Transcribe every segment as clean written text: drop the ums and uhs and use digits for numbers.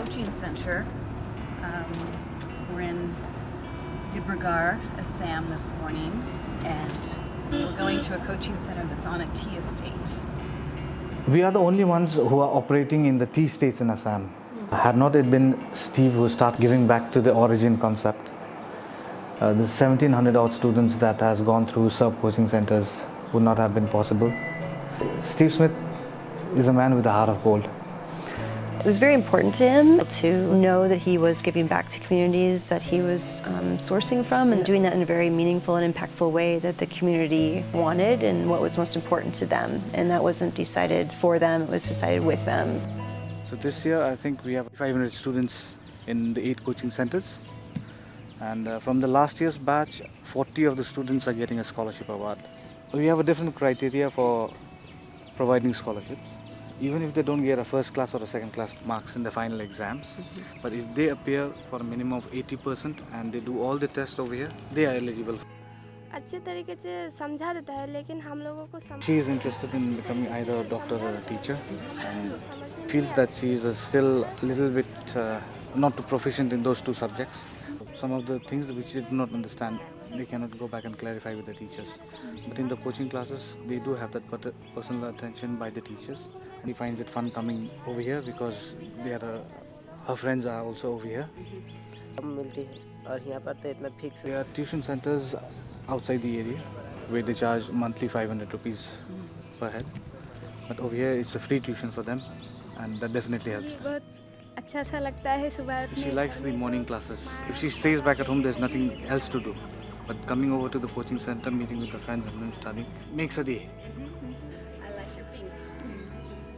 coaching center. We're in Dibrugarh, Assam this morning, and we're going to a coaching center that's on a tea estate. We are the only ones who are operating in the tea estates in Assam. Had not it been Steve who started giving back to the origin concept, the 1700 odd students that has gone through Serp coaching centers would not have been possible. Steve Smith is a man with a heart of gold. It was very important to him to know that he was giving back to communities that he was sourcing from, and doing that in a very meaningful and impactful way that the community wanted and what was most important to them. And that wasn't decided for them, it was decided with them. So this year I think we have 500 students in the 8 coaching centers, and from the last year's batch 40 of the students are getting a scholarship award. We have a different criteria for providing scholarships. Even if they don't get a first class or a second class marks in the final exams, but if they appear for a minimum of 80% and they do all the tests over here, they are eligible. अच्छे तरीके से समझा देता है, लेकिन हम लोगों को She is interested in becoming either a doctor or a teacher, and feels that she is still a little bit not too proficient in those 2 subjects. Some of the things which they do not understand, they cannot go back and clarify with the teachers. But in the coaching classes, they do have that personal attention by the teachers. And he finds it fun coming over here because her friends are also over here. There are tuition centers outside the area where they charge monthly 500 rupees per head. But over here, it's a free tuition for them, and that definitely helps. She likes the morning classes. If she stays back at home, there's nothing else to do. But coming over to the coaching center, meeting with her friends and then studying, makes a day. I like your pink.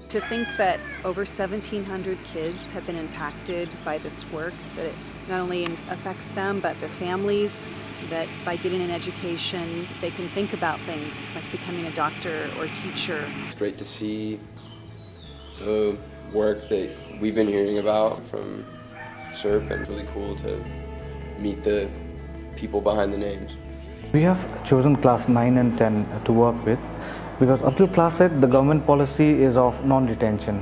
To think that over 1,700 kids have been impacted by this work, that it not only affects them but their families, that by getting an education they can think about things like becoming a doctor or a teacher. It's great to see the work that we've been hearing about from Serp, and it's really cool to meet the people behind the names. We have chosen class 9 and 10 to work with because up till class 8 the government policy is of non-retention.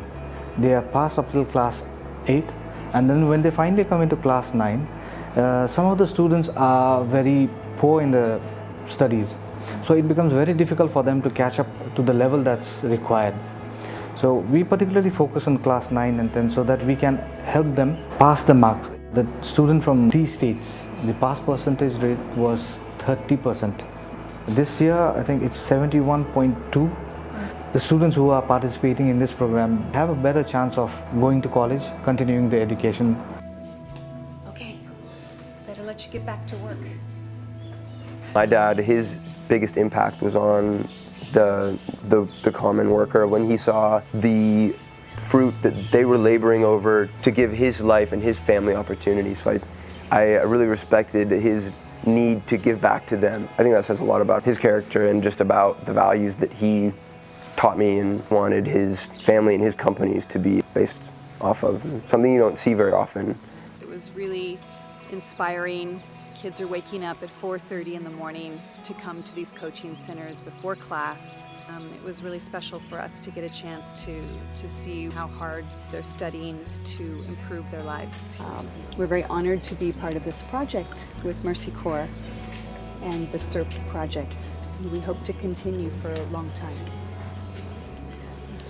They are passed up till class 8, and then when they finally come into class 9, some of the students are very poor in the studies, so it becomes very difficult for them to catch up to the level that's required. So we particularly focus on class 9 and 10 so that we can help them pass the marks. The student from these states, the pass percentage rate was 30%. This year, I think it's 71.2. The students who are participating in this program have a better chance of going to college, continuing their education. Okay, better let you get back to work. My dad, his biggest impact was on the common worker when he saw the fruit that they were laboring over to give his life and his family opportunities. So I really respected his need to give back to them. I think that says a lot about his character and just about the values that he taught me and wanted his family and his companies to be based off of. Something you don't see very often. It was really inspiring. Kids are waking up at 4:30 in the morning to come to these coaching centers before class. It was really special for us to get a chance to see how hard they're studying to improve their lives. We're very honored to be part of this project with Mercy Corps and the Serp project. We hope to continue for a long time.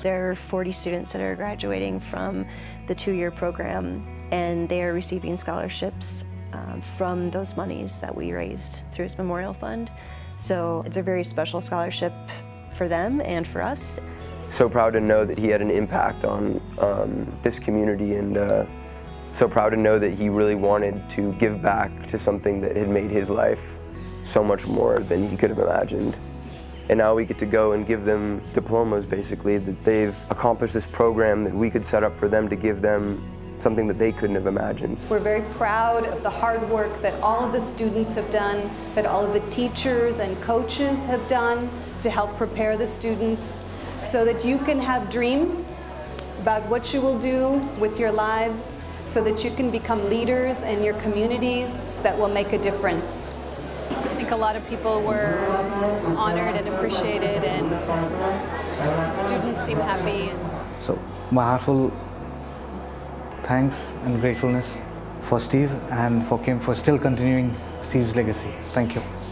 There are 40 students that are graduating from the 2-year program, and they are receiving scholarships from those monies that we raised through his memorial fund. So it's a very special scholarship for them and for us. So proud to know that he had an impact on this community, and so proud to know that he really wanted to give back to something that had made his life so much more than he could have imagined. And now we get to go and give them diplomas, basically, that they've accomplished this program that we could set up for them to give them something that they couldn't have imagined. We're very proud of the hard work that all of the students have done, that all of the teachers and coaches have done to help prepare the students so that you can have dreams about what you will do with your lives, so that you can become leaders in your communities that will make a difference. I think a lot of people were honored and appreciated, and students seem happy. So my heartful thanks and gratefulness for Steve and for Kim for still continuing Steve's legacy. Thank you.